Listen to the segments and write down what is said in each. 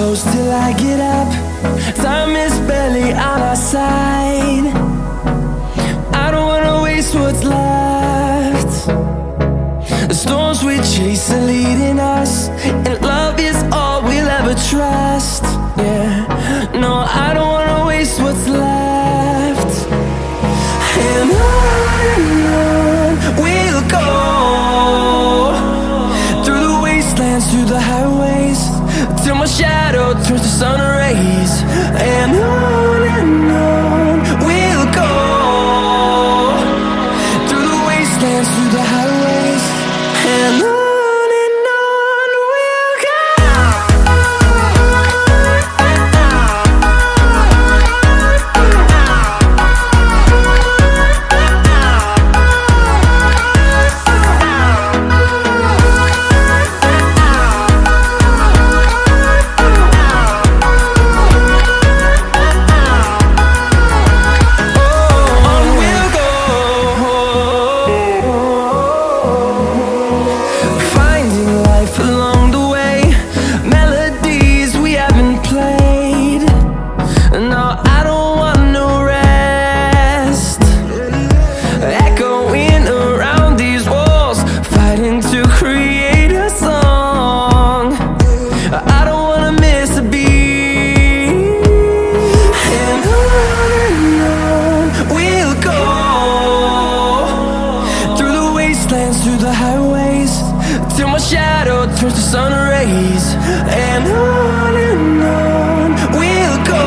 close till I get up. Time is barely on our side. I don't wanna waste what's left. The storms we chase are leading us, and love is all we'll ever trust. Yeah, no, I don't wanna waste what's left. And on we'll go, through the wastelands, through the highways, till my shadow turns to sun rays. And on we'll go, through the wastelands, through the highways, and on we'll go. Through the highways, till my shadow turns to sun rays. And on we'll go,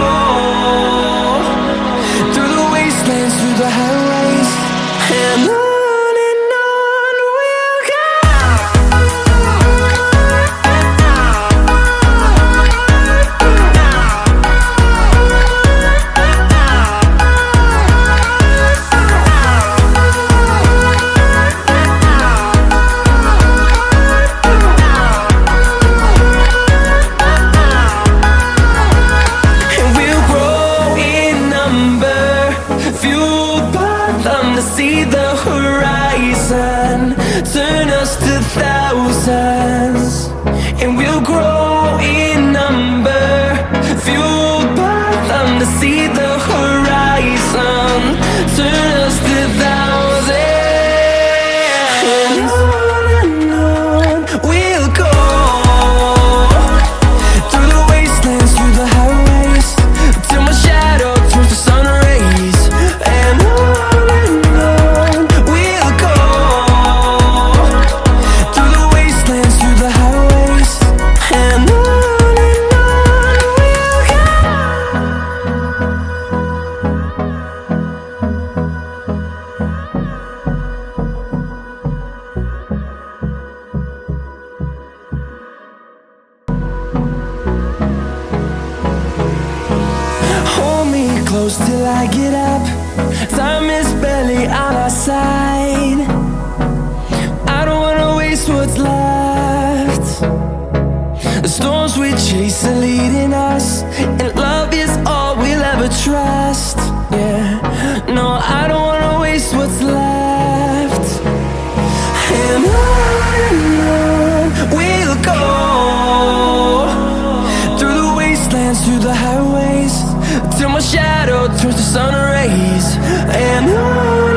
through the wastelands, through the highways, and on we'll go. See the horizon, turn us to thousands, and we'll grow in number, fueled by them. To see the horizon, turn us to thousands, and on we'll go, through the wastelands, through the highways, till my shadow turns to sun rays. And close till I get up. Time is barely on our side. I don't wanna waste what's left. The storms we chase are leading us, and love is all we'll ever trust. Yeah, no, I don't wanna waste what's left. And on we'll go, through the wastelands, through the highways, till my shadow turns to sun rays. And on